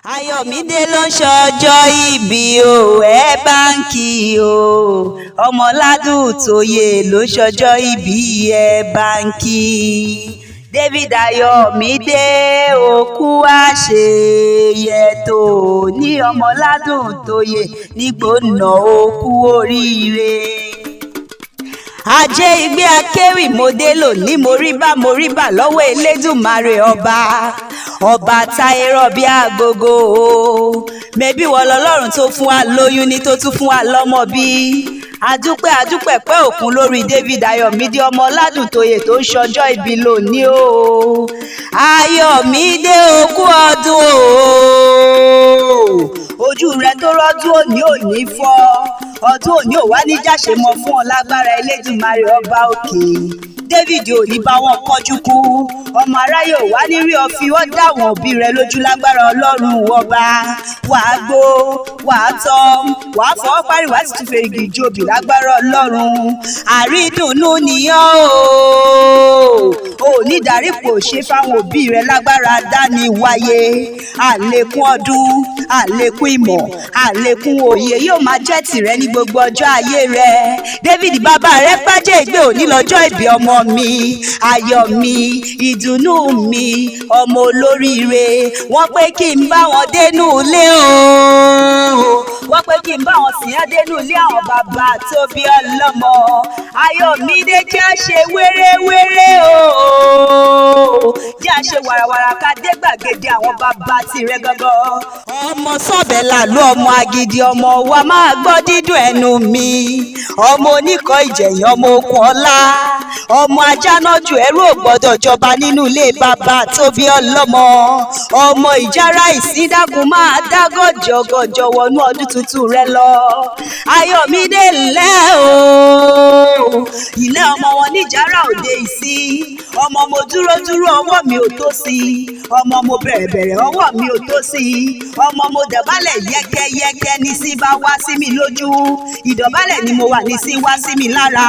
Ayọ̀mídé ló ń ṣọjọ́ ìbí o, ẹ bá ń kí o. Ọmọládùn tóyè ló ń ṣọjọ́ ìbí, ẹ bá ń kí. David Ayọ̀mídé òkú àṣeyẹ tó ní Ọmọládùn tóyè nígbóná òkú oríire. Ajé igbe akéwì modelo ní moríbà lọ́wọ́ Elédùmarè ọba táyérọ̀ bí agogo. Mẹ́bí wọ́n lọ́lọ́run tó fún wa lóyún ní tó tún fún wa lọ́mọ bí. Adúpẹ́ pẹ́ òkun lórí David Ayọ̀mídé Ọmọládùn tóyè tó ń ṣọjọ́ ìbí lónìí o. Ayọ̀mídé òkú ọdún o. Ojú rẹ tó rọ́dún òní fọ́. Ọdún òní ò wá ní jáṣe mọ́ fún ọ lágbára Elédùmarè ọba òkè. David ò ní bá wọn kọjú kú, ọmọ aráyé ò wá ní rí ọ fi wọ́n dá wọn òbí rẹ lójú lágbára Ọlọ́run ọba. Wàá gbó, wàá tọ́, wàá fọwọ́ parí, wàá sì tún fèrègì ìjòbì lágbára Ọlọ́run. Àrídùnnú nìyàn o ní ìdárípò ṣe fáwọn òbí rẹ lágbára dání wáyé. Àlékún ọdún, àlékún ìmọ̀, àlékún òye yóò máa jẹ́ tìrẹ ní gbogbo ọjọ́ ayé rẹ. David bàbá rẹ pàjẹ́ ìgbé òní lọ́jọ́ ìbí ọmọ mi, ayọ̀ mi, ìdùnnú mi, ọmọ olóríire. Wọ́n pé kí n bá wọn dénú ilé o, wọ́n pé kí n bá wọn sìn án dénú ilé àwọn bàbá tó bí ọlọ́mọ. Ayọ̀mídé jẹ́ àṣẹ wéré o, jẹ́ àṣẹ wàràwàrà ká dé gbàgede àwọn bàbá tirẹ̀ gangan. Ọmọ sọ̀bẹ̀ làlú ọmọ agidi, ọmọ wa máa gbọ́ dídùn ẹnu mi. Ọmọ oníkọ̀ ìjẹ̀yìn, ọmọ okùn ọlá, ọmọ ajánájú ẹrú ò gbọ́dọ̀ jọba nínú ilé bàbá tó bí ọlọ́mọ. Ọmọ ìjárá ìsín dákun máa dá gọ̀jọ̀gọ̀jọ̀ wọnú ọdún tuntun rẹ lọ. Ayọ̀mídé ńlẹ́ o, ilé ọmọ wọn níjàrá òde ìsín. Ọmọ mo dúró ọwọ́ mi ò tó sí, ọmọ mo bẹ̀rẹ̀ ọwọ́ mi ò tó sí, ọmọ mo dọ̀bálẹ̀ yẹ́kẹ́yẹ́kẹ́ ní sí bá wá sí mi lójú. Ìdọ̀bálẹ̀ ni mo wà ní sí wá sí mi lára,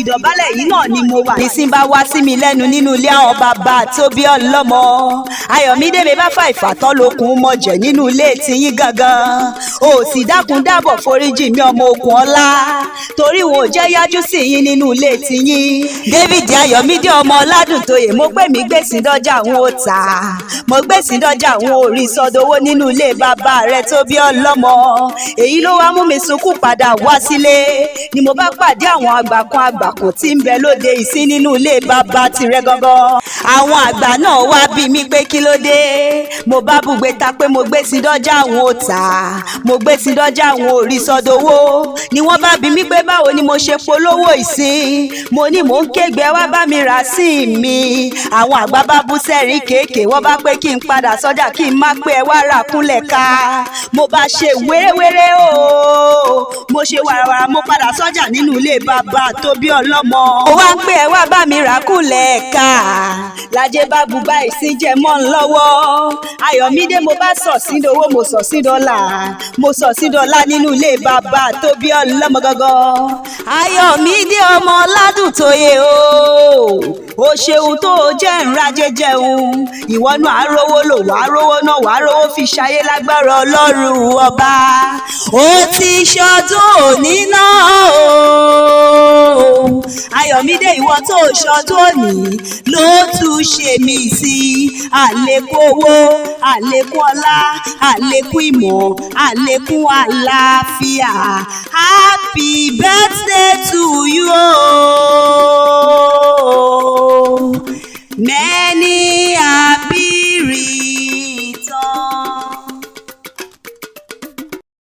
ìdọ̀bálẹ̀ yìí náà ni mo wà ní sí bá wá sí mi lẹ́nu nínú ilé àwọn bàbá tó bí ọlọ́mọ. Ayọ̀mídé mi bá fà ìfàtọ́ lókun mọ̀jẹ̀ nínú ilé tiyín gangan. O sì dákun dábọ̀ foríjì mi ọmọ okùn ọlá, torí wọn ò jẹ́ yájú sí yín nínú ilé tiyín. David Ayọ̀mídé Ọmọládùn tóyè mo gbé mi gbèsè dọ́jà àwọn òòtà, mo gbèsè dọ́jà àwọn òrì sọdowó nínú ilé bàbá rẹ tó bí ọlọ́mọ. Èyí ló wá mú mi sunkún padà wá sílé, ni mo bá pàdé àwọn àgbàkan tí ń bẹ lóde ìsín nínú ilé bàbá tirẹ̀ gangan. Àwọn àgbà náà wá bí mi pé kí ló dé, mo bá bùgbé ta pé mo gbé sí dọ́jà àwọn òòtà, mo gbé sí dọ́jà àwọn òrì sọdowó. Ni wọ́n bá bí mi pé báwo ni mo ṣe polówó ìsín, mo ní mò ń kégbe wá bá mi rà sí mi. Àwọn àgbà bá bú sẹ́rìn kéèké, wọ́n bá pé kí n padà sọ́jà kí n má pé ẹ wá rà kúnlẹ̀ ká. Mo bá ṣe wéré o, mo ṣe wàràwàrà, mo padà sọ́jà nínú ilé bàbá tó bí ọlọ́mọ. Mo wá ń pé ẹ wá bá mi rà kúnlẹ̀ ká, lájẹ́ bá bùbá ìsín jẹ mọ́ ń lọ́wọ́. Ayọ̀mídé mo bá sọ̀ sí dowó, mo sọ̀ sí dọ́là, mo sọ̀ sí dọ́là nínú ilé bàbá tó bí ọlọ́mọ gangan. Ayọ̀mídé Ọmọládùn tóyè o ṣeun tó jẹ́ ńlájẹ́ jẹun. Ìwọ náà á rówó lò, wàá rówó náà, wàá rówó fi ṣayé lágbára Ọlọ́run ọba. Ó ti ṣọdún òní náà o. Ayọ̀mídé ìwọ tó ṣọdún òní ló tún ṣe mí sí. Àlékún owó, àlékún ọlá, àlékún ìmọ̀, àlékún àlàáfíà. Happy birthday to you.